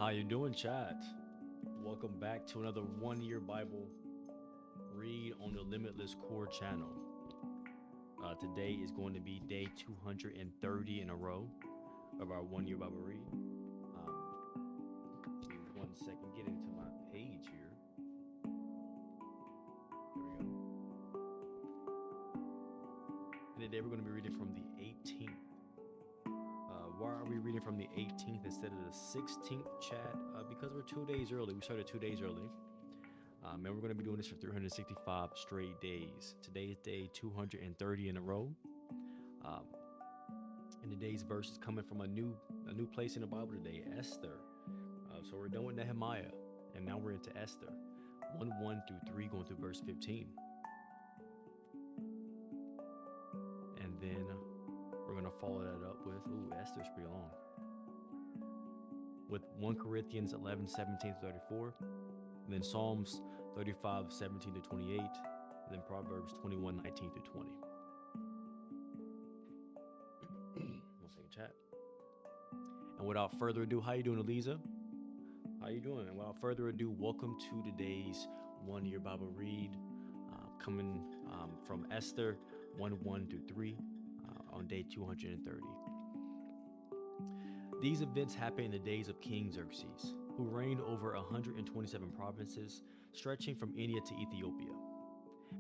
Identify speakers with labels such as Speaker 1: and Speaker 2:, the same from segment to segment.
Speaker 1: How you doing, chat? Welcome back to another one-year Bible read on the Limitless Core channel. Today is going to be day 230 in a row of our one-year Bible read. Give me 1 second, getting to my page here. There we go. And today we're going to be reading from the 18th. Why are we reading from the 18th instead of the 16th, chat? Because we're 2 days early. We started 2 days early. And we're going to be doing this for 365 straight days. Today is day 230 in a row. And today's verse is coming from a new place in the Bible today, Esther. So we're done with Nehemiah, and now we're into Esther, 1 through 3, going through verse 15. And then we're going to follow that up with, Esther's pretty long, with 1 Corinthians 11, 17 to 34, and then Psalms 35, 17 to 28, and then Proverbs 21, 19 through 20. 1 second, chat. And without further ado, how you doing, Eliza? How you doing? And without further ado, welcome to today's one-year Bible read, coming from Esther 1 through 3 on day 230. These events happened in the days of King Xerxes, who reigned over 127 provinces, stretching from India to Ethiopia.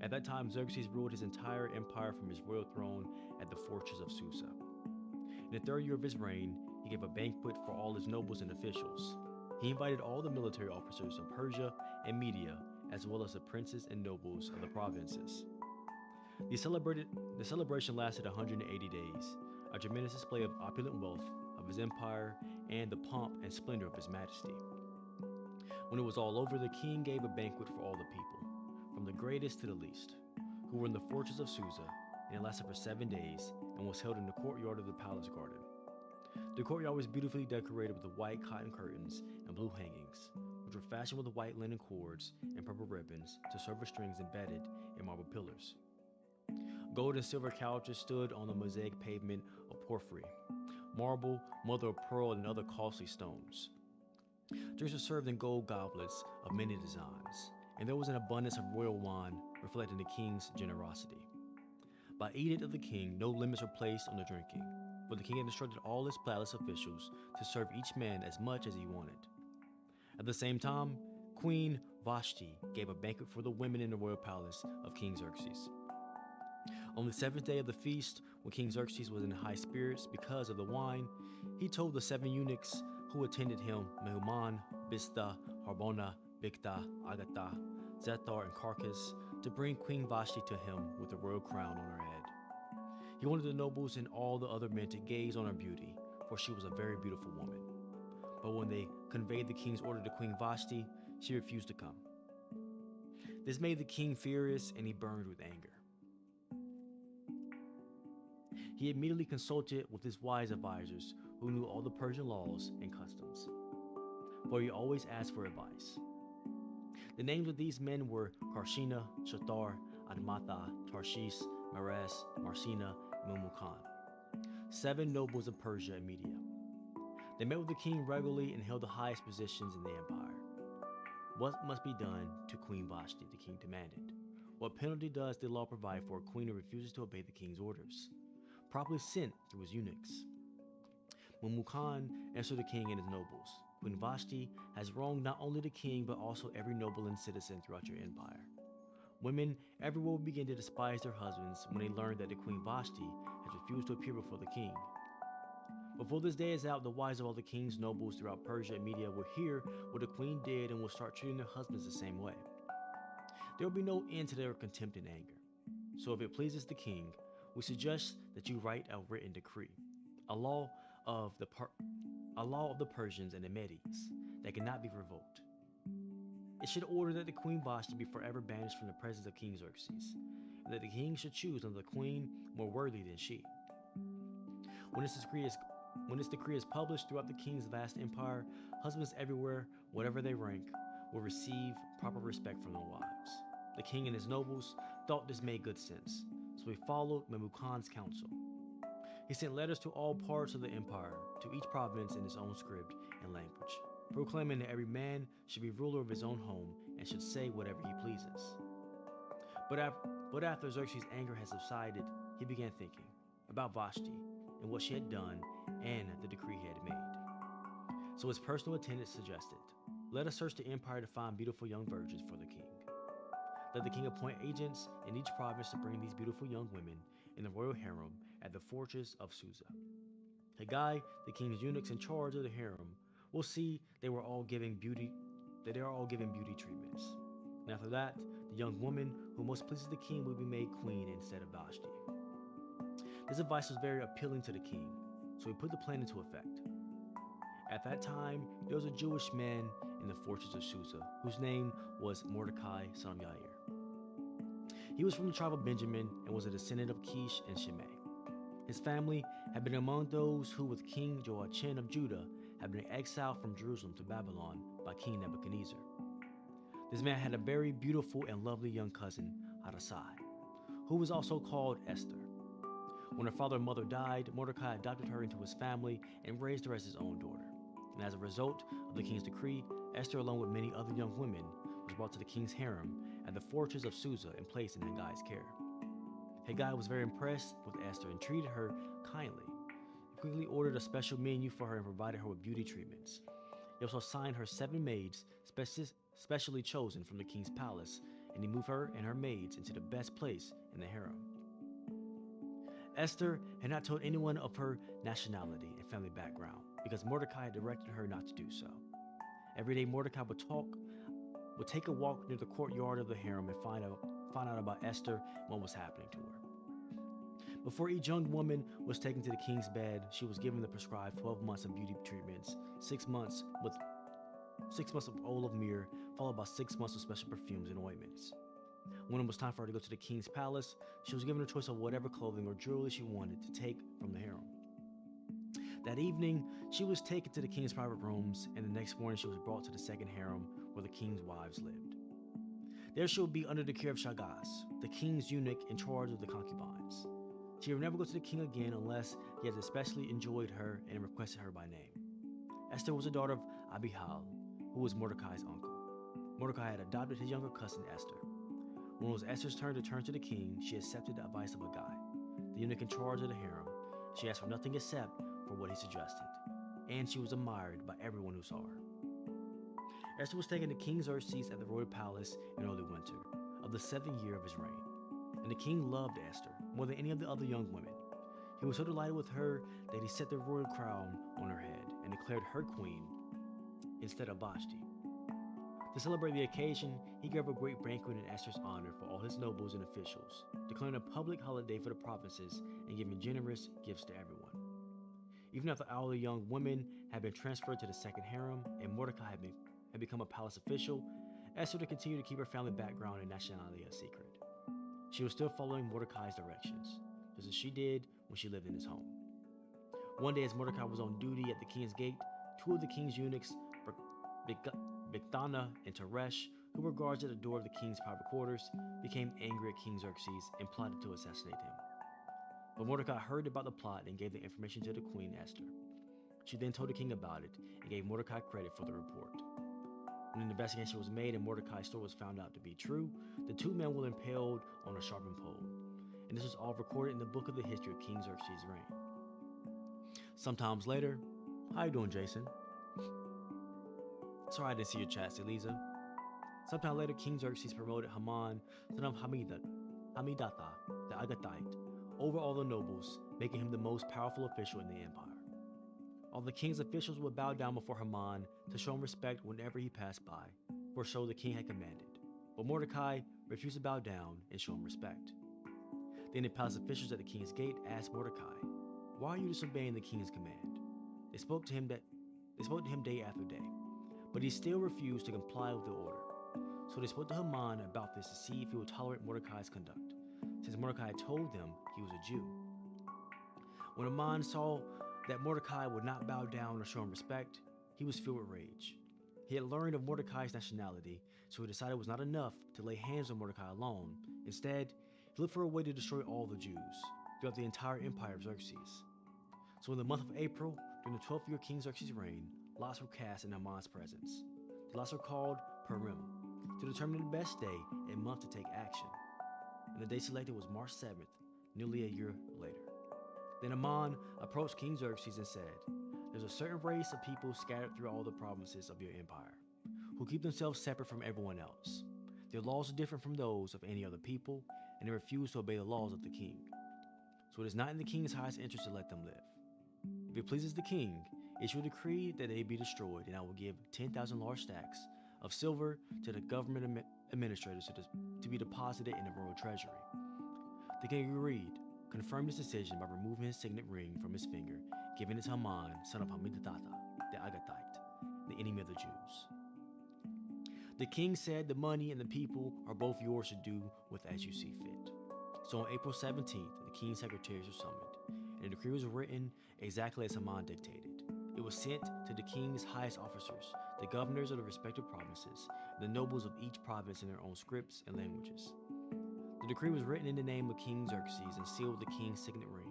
Speaker 1: At that time, Xerxes ruled his entire empire from his royal throne at the fortress of Susa. In the third year of his reign, he gave a banquet for all his nobles and officials. He invited all the military officers of Persia and Media, as well as the princes and nobles of the provinces. The celebration lasted 180 days, a tremendous display of opulent wealth of his empire and the pomp and splendor of his majesty. When it was all over, the king gave a banquet for all the people, from the greatest to the least, who were in the fortress of Susa, and it lasted for 7 days and was held in the courtyard of the palace garden. The courtyard was beautifully decorated with white cotton curtains and blue hangings, which were fashioned with white linen cords and purple ribbons to silver strings embedded in marble pillars. Gold and silver couches stood on the mosaic pavement of porphyry, marble, mother of pearl, and other costly stones. Drinks were served in gold goblets of many designs, and there was an abundance of royal wine reflecting the king's generosity. By edict of the king, no limits were placed on the drinking, but the king had instructed all his palace officials to serve each man as much as he wanted. At the same time, Queen Vashti gave a banquet for the women in the royal palace of King Xerxes. On the 7th day of the feast, when King Xerxes was in high spirits because of the wine, he told the 7 eunuchs who attended him, Mehuman, Biztha, Harbona, Bigtha, Agatha, Zethar, and Carcass, to bring Queen Vashti to him with a royal crown on her head. He wanted the nobles and all the other men to gaze on her beauty, for she was a very beautiful woman. But when they conveyed the king's order to Queen Vashti, she refused to come. This made the king furious, and he burned with anger. He immediately consulted with his wise advisors who knew all the Persian laws and customs, for he always asked for advice. The names of these men were Karshina, Shatar, Admatha, Tarshish, Meres, Marsina, and Memucan, 7 nobles of Persia and Media. They met with the king regularly and held the highest positions in the empire. What must be done to Queen Vashti, the king demanded. What penalty does the law provide for a queen who refuses to obey the king's orders? Properly sent through his eunuchs. Memucan answered the king and his nobles, Queen Vashti has wronged not only the king but also every noble and citizen throughout your empire. Women everywhere will begin to despise their husbands when they learn that the Queen Vashti has refused to appear before the king. Before this day is out, the wives of all the king's nobles throughout Persia and Media will hear what the queen did and will start treating their husbands the same way. There will be no end to their contempt and anger. So if it pleases the king, we suggest that you write a written decree, a law of the Persians and the Medes that cannot be revoked. It should order that the Queen Vashti be forever banished from the presence of King Xerxes, and that the king should choose another queen more worthy than she. When this decree is published throughout the king's vast empire, husbands everywhere, whatever they rank, will receive proper respect from their wives. The king and his nobles thought this made good sense, so he followed Memucan's counsel. He sent letters to all parts of the empire, to each province in his own script, and language, proclaiming that every man should be ruler of his own home and should say whatever he pleases. But after Xerxes' anger had subsided, he began thinking about Vashti and what she had done and the decree he had made. So his personal attendant suggested, "Let us search the empire to find beautiful young virgins for the king. Let the king appoint agents in each province to bring these beautiful young women in the royal harem at the fortress of Susa. Haggai, the king's eunuchs in charge of the harem, will see they are all giving beauty treatments. And after that, the young woman who most pleases the king will be made queen instead of Vashti." This advice was very appealing to the king, so he put the plan into effect. At that time, there was a Jewish man in the fortress of Susa whose name was Mordecai, son of Yair. He was from the tribe of Benjamin and was a descendant of Kish and Shimei. His family had been among those who, with King Joachim of Judah, had been exiled from Jerusalem to Babylon by King Nebuchadnezzar. This man had a very beautiful and lovely young cousin, Hadassah, who was also called Esther. When her father and mother died, Mordecai adopted her into his family and raised her as his own daughter. And as a result of the king's decree, Esther, along with many other young women, was brought to the king's harem at the fortress of Susa and placed in Haggai's care. Haggai was very impressed with Esther and treated her kindly. He quickly ordered a special menu for her and provided her with beauty treatments. He also assigned her 7 maids specially chosen from the king's palace, and he moved her and her maids into the best place in the harem. Esther had not told anyone of her nationality and family background because Mordecai had directed her not to do so. Every day, Mordecai would take a walk near the courtyard of the harem and find out about Esther and what was happening to her. Before each young woman was taken to the king's bed, she was given the prescribed 12 months of beauty treatments, 6 months of oil of myrrh, followed by 6 months of special perfumes and ointments. When it was time for her to go to the king's palace, she was given a choice of whatever clothing or jewelry she wanted to take from the harem. That evening, she was taken to the king's private rooms, and the next morning she was brought to the second harem where the king's wives lived. There she would be under the care of Shagas, the king's eunuch in charge of the concubines. She would never go to the king again unless he had especially enjoyed her and requested her by name. Esther was the daughter of Abihail, who was Mordecai's uncle. Mordecai had adopted his younger cousin Esther. When it was Esther's turn to turn to the king, she accepted the advice of Haggai, the eunuch in charge of the harem. She asked for nothing except for what he suggested, and she was admired by everyone who saw her. Esther was taken to King Xerxes at the royal palace in early winter of the 7th year of his reign, and the king loved Esther more than any of the other young women. He was so delighted with her that he set the royal crown on her head and declared her queen instead of Vashti. To celebrate the occasion, he gave a great banquet in Esther's honor for all his nobles and officials, declaring a public holiday for the provinces and giving generous gifts to everyone. Even after all the young women had been transferred to the second harem and Mordecai had become a palace official, Esther continued to keep her family background and nationality a secret. She was still following Mordecai's directions, just as she did when she lived in his home. One day, as Mordecai was on duty at the king's gate, 2 of the king's eunuchs, Bigthana and Teresh, who were guards at the door of the king's private quarters, became angry at King Xerxes and plotted to assassinate him. But Mordecai heard about the plot and gave the information to the queen Esther. She then told the king about it and gave Mordecai credit for the report. When an investigation was made and Mordecai's story was found out to be true, the 2 men were impaled on a sharpened pole. And this was all recorded in the book of the history of King Xerxes' reign. Sometimes later, how you doing, Jason? Sorry I didn't see your chat, Elisa. Sometime later, King Xerxes promoted Haman, son of Hammedatha, the Agagite, over all the nobles, making him the most powerful official in the empire. All the king's officials would bow down before Haman to show him respect whenever he passed by, for so the king had commanded. But Mordecai refused to bow down and show him respect. Then the palace officials at the king's gate asked Mordecai, "Why are you disobeying the king's command?" They spoke to him day after day, but he still refused to comply with the order. So they spoke to Haman about this to see if he would tolerate Mordecai's conduct, since Mordecai had told them he was a Jew. When Haman saw that Mordecai would not bow down or show him respect, he was filled with rage. He had learned of Mordecai's nationality, so he decided it was not enough to lay hands on Mordecai alone. Instead, he looked for a way to destroy all the Jews throughout the entire empire of Xerxes. So in the month of April, during the 12th year of King Xerxes' reign, lots were cast in Haman's presence. The lots were called Purim to determine the best day and month to take action. And the day selected was March 7th, nearly a year later. Then Haman approached King Xerxes and said, "There's a certain race of people scattered through all the provinces of your empire, who keep themselves separate from everyone else. Their laws are different from those of any other people, and they refuse to obey the laws of the king. So it is not in the king's highest interest to let them live. If it pleases the king, issue a decree that they be destroyed, and I will give 10,000 large stacks of silver to the government administrators to be deposited in the royal treasury." The king agreed, confirmed his decision by removing his signet ring from his finger, giving it to Haman, son of Hammedatha, the Agathite, the enemy of the Jews. The king said, "The money and the people are both yours to do with as you see fit." So on April 17th, the king's secretaries were summoned, and the decree was written exactly as Haman dictated. It was sent to the king's highest officers, the governors of the respective provinces, and the nobles of each province in their own scripts and languages. The decree was written in the name of King Xerxes and sealed with the king's signet ring.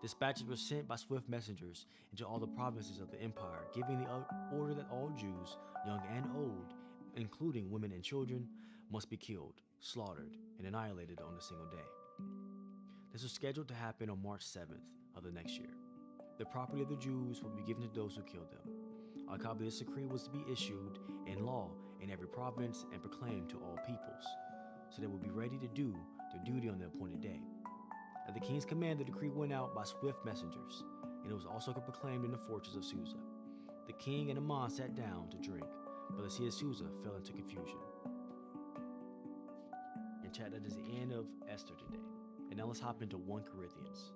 Speaker 1: Dispatches were sent by swift messengers into all the provinces of the empire, giving the order that all Jews, young and old, including women and children, must be killed, slaughtered, and annihilated on a single day. This was scheduled to happen on March 7th of the next year. The property of the Jews would be given to those who killed them. A copy of this decree was to be issued in law in every province and proclaimed to all peoples, so they would be ready to do their duty on the appointed day. At the king's command, the decree went out by swift messengers, and it was also proclaimed in the fortress of Susa. The king and Haman sat down to drink, but the city of Susa fell into confusion. And chat, that is the end of Esther today. And now let's hop into 1 Corinthians.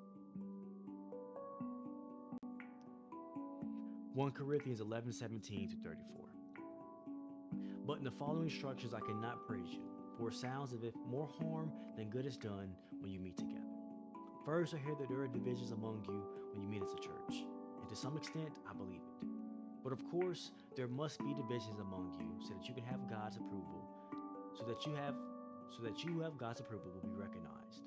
Speaker 1: 1 Corinthians 11:17-34. "But in the following instructions I cannot praise you, for it sounds as if more harm than good is done when you meet together. First, I hear that there are divisions among you when you meet as a church, and to some extent I believe it. But of course, there must be divisions among you so that you can have God's approval, so that you have God's approval will be recognized.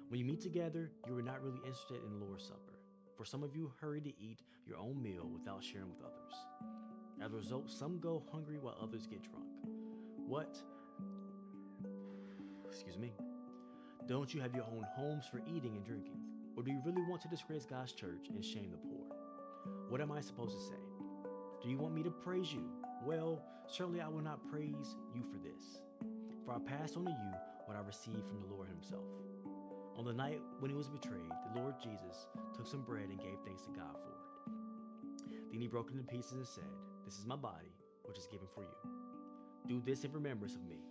Speaker 1: When you meet together, you are not really interested in the Lord's Supper, for some of you hurry to eat your own meal without sharing with others. As a result, some go hungry while others get drunk. What? Excuse me. Don't you have your own homes for eating and drinking? Or do you really want to disgrace God's church and shame the poor? What am I supposed to say? Do you want me to praise you? Well, certainly I will not praise you for this. For I passed on to you what I received from the Lord himself. On the night when he was betrayed, the Lord Jesus took some bread and gave thanks to God for it. Then he broke it into pieces and said, 'This is my body, which is given for you. Do this in remembrance of me.'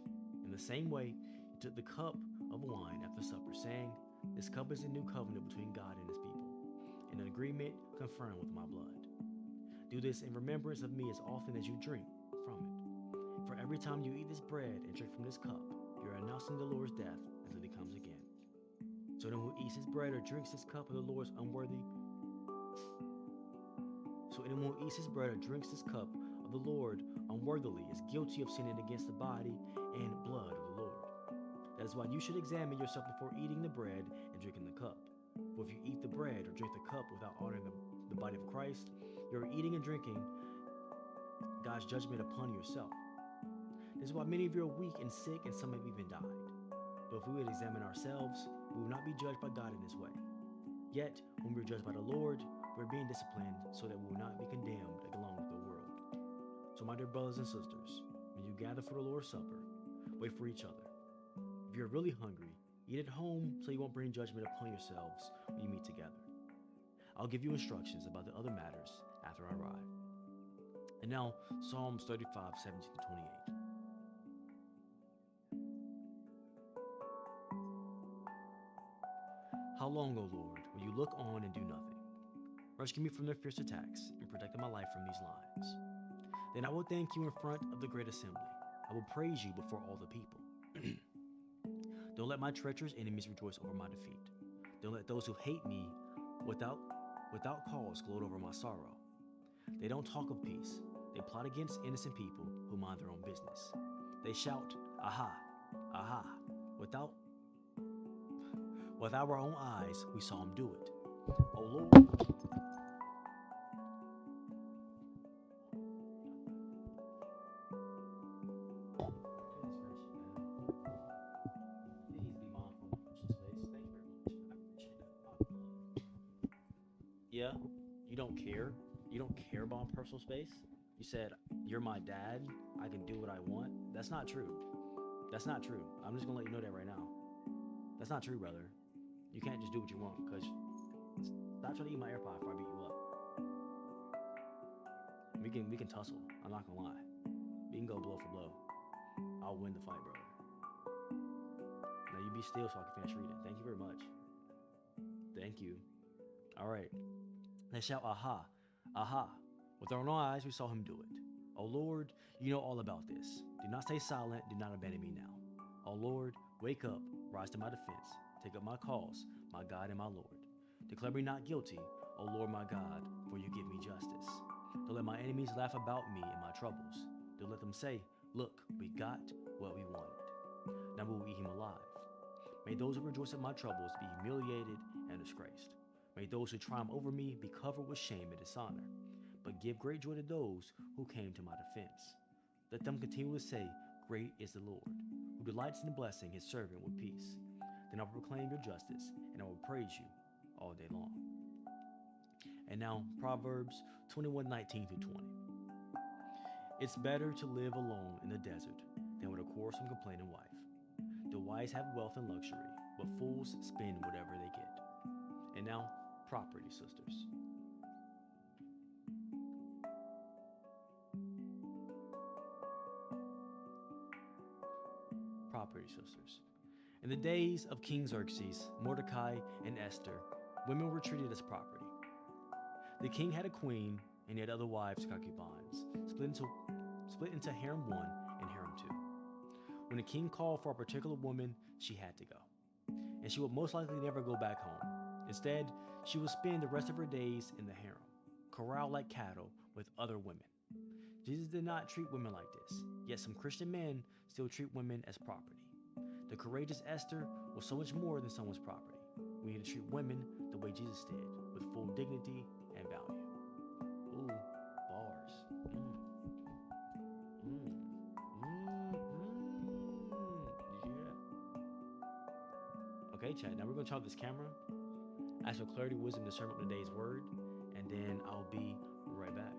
Speaker 1: In the same way, he took the cup of wine after supper, saying, 'This cup is a new covenant between God and his people, an agreement confirmed with my blood. Do this in remembrance of me as often as you drink from it. For every time you eat this bread and drink from this cup, you are announcing the Lord's death until he comes again. So anyone who eats this bread or drinks this cup of the Lord unworthily is guilty of sinning against the body and blood of the Lord. That is why you should examine yourself before eating the bread and drinking the cup. For if you eat the bread or drink the cup without honoring the body of Christ, you are eating and drinking God's judgment upon yourself. This is why many of you are weak and sick, and some have even died. But if we would examine ourselves, we will not be judged by God in this way. Yet, when we are judged by the Lord, we are being disciplined so that we will not be condemned along with the world. So my dear brothers and sisters, when you gather for the Lord's Supper, wait for each other. If you're really hungry, eat at home so you won't bring judgment upon yourselves when you meet together. I'll give you instructions about the other matters after I arrive." And now, Psalms 35:17-28. "How long, O Lord, will you look on and do nothing? Rescue me from their fierce attacks and protect my life from these lions. Then I will thank you in front of the great assembly. I will praise you before all the people. Don't let my treacherous enemies rejoice over my defeat. Don't let those who hate me without cause gloat over my sorrow. They don't talk of peace. They plot against innocent people who mind their own business. They shout, 'Aha, aha,' with our own eyes we saw him do it. O Lord, yeah, you don't care. You don't care about personal space. You said, you're my dad. I can do what I want. That's not true. That's not true. I'm just gonna let you know that right now. That's not true, brother. You can't just do what you want, because stop trying to eat my AirPod before I beat you up. We can tussle. I'm not gonna lie. We can go blow for blow. I'll win the fight, brother. Now you be still so I can finish reading. Thank you very much. Thank you. All right. They shout, aha, aha. With our own eyes, we saw him do it. O Lord, you know all about this. Do not stay silent. Do not abandon me now. O Lord, wake up, rise to my defense. Take up my cause, my God and my Lord. Declare me not guilty, O Lord my God, for you give me justice. Don't let my enemies laugh about me in my troubles. Don't let them say, look, we got what we wanted. Now we will eat him alive. May those who rejoice at my troubles be humiliated and disgraced. May those who triumph over me be covered with shame and dishonor. But give great joy to those who came to my defense. Let them continue to say, great is the Lord, who delights in blessing his servant with peace. Then I will proclaim your justice, and I will praise you all day long. And now, Proverbs 21:19-20. It's better to live alone in the desert than with a quarrelsome complaining wife. The wise have wealth and luxury, but fools spend whatever they get. And now, property, sisters. Property, sisters. In the days of King Xerxes, Mordecai, and Esther, women were treated as property. The king had a queen, and he had other wives, concubines, split into harem 1 and harem 2. When the king called for a particular woman, she had to go, and she would most likely never go back home. Instead, she would spend the rest of her days in the harem, corralled like cattle with other women. Jesus did not treat women like this, yet some Christian men still treat women as property. The courageous Esther was so much more than someone's property. We need to treat women the way Jesus did, with full dignity and value. Ooh, bars. Did you hear that? Okay, chat. Now we're going to turn off this camera, ask for clarity, wisdom, discernment of today's word, and then I'll be right back.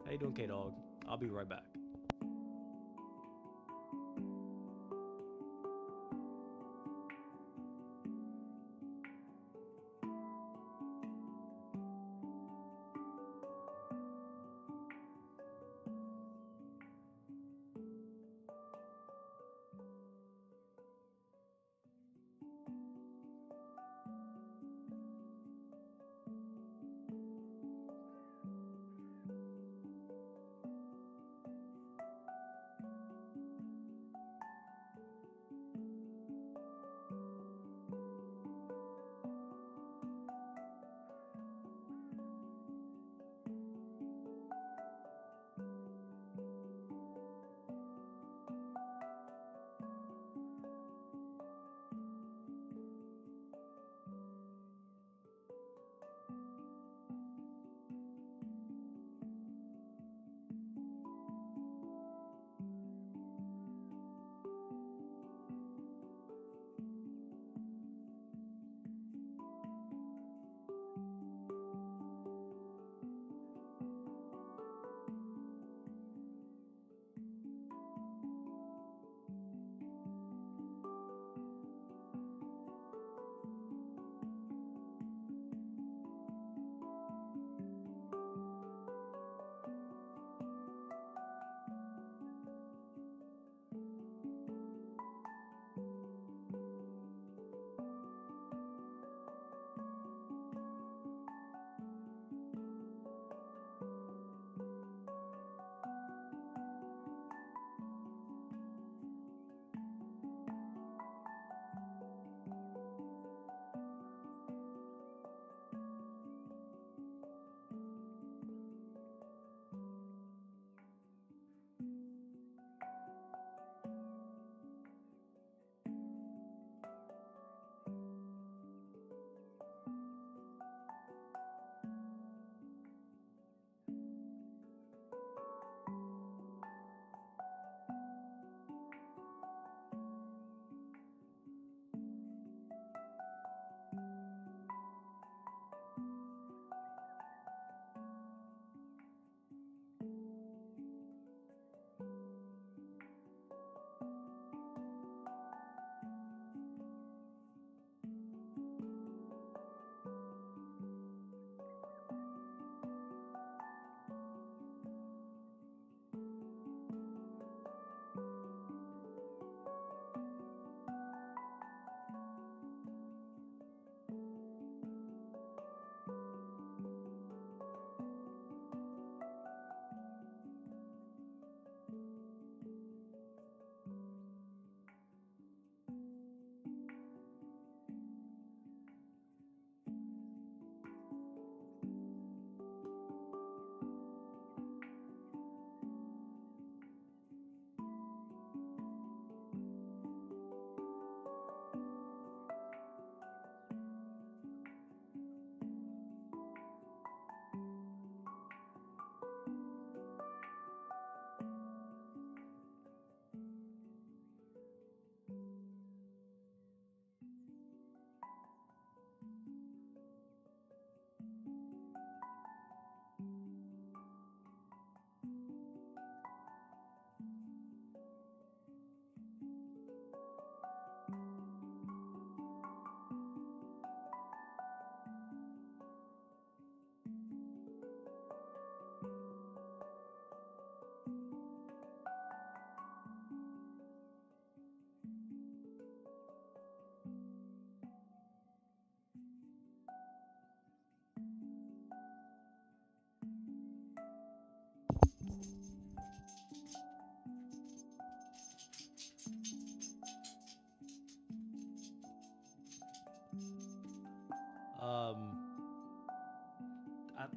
Speaker 1: How you doing, K-Dog? I'll be right back.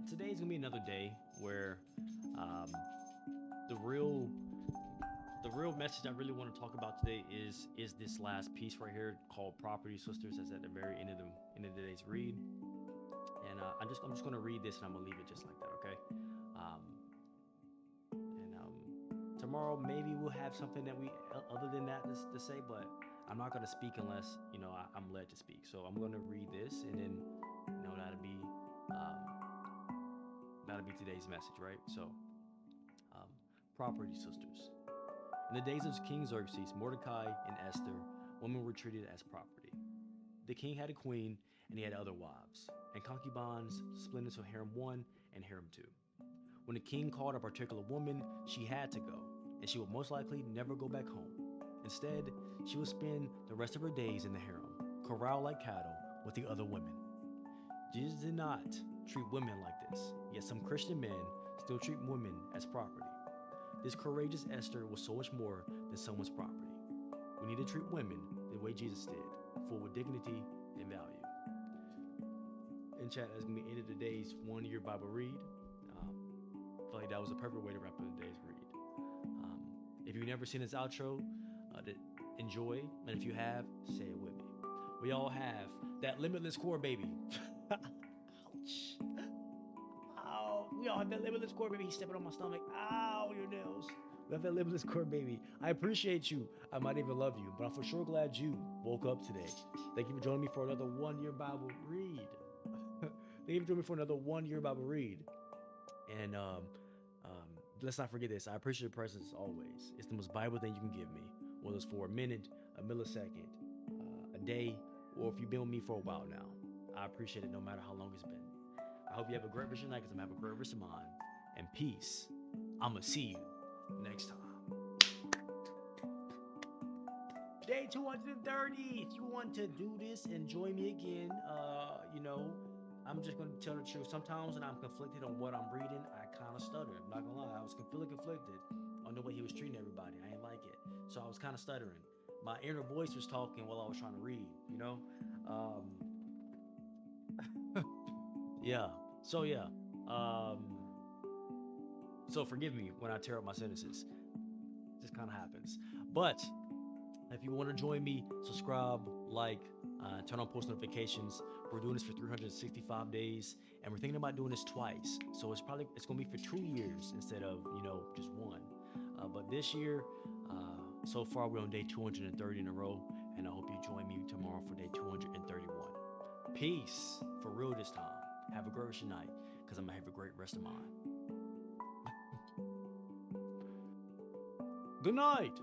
Speaker 1: today's gonna be another day where um, the real the real message I really want to talk about today is this last piece right here called "Property Sisters." That's at the very end of today's read, and I'm just gonna read this and I'm gonna leave it just like that, okay? Um, and tomorrow maybe we'll have something that we other than that to say, but I'm not gonna speak unless I'm led to speak. So I'm gonna read this, and then um, that'll be today's message, right? So, um, property sisters. In the days of King Xerxes, Mordecai and Esther, women were treated as property. The king had a queen, and he had other wives, and concubines split into harem one and harem two. When the king called a particular woman, she had to go, and she would most likely never go back home. Instead, she would spend the rest of her days in the harem, corralled like cattle with the other women. Jesus did not treat women like this, yet some Christian men still treat women as property. This courageous Esther was so much more than someone's property. We need to treat women the way Jesus did, full with dignity and value. In chat, that's going to be the end of today's 1 year Bible read. I feel like that was a perfect way to wrap up today's read. If you've never seen this outro, enjoy, and if you have, say it with me. We all have that limitless core, baby. Ouch. Ow. We all have that limitless core, baby. He's stepping on my stomach. Ow, your nails. We have that limitless core, baby. I appreciate you. I might even love you, but I'm for sure glad you woke up today. Thank you for joining me for another 1 year Bible read. Thank you for joining me for another 1 year Bible read. And let's not forget this. I appreciate your presence always. It's the most Bible thing you can give me, whether it's for a minute, a millisecond, a day, or if you've been with me for a while now. I appreciate it no matter how long it's been. I hope you have a great rest of your night, because I'm going to have a great rest of mine. And peace. I'm going to see you next time. Day 230. If you want to do this and join me again, I'm just going to tell the truth. Sometimes when I'm conflicted on what I'm reading, I kind of stutter. I'm not going to lie. I was feeling conflicted on the way he was treating everybody. I didn't like it. So I was kind of stuttering. My inner voice was talking while I was trying to read, Yeah. So, yeah. So forgive me when I tear up my sentences. It just kind of happens. But if you want to join me, subscribe, like, turn on post notifications. We're doing this for 365 days, and we're thinking about doing this twice. So it's going to be for 2 years instead of, just one. But this year, so far we're on day 230 in a row, and I hope you join me tomorrow for day 231. Peace, for real this time. Have a great rest of your night, because I'm going to have a great rest of mine. Good night.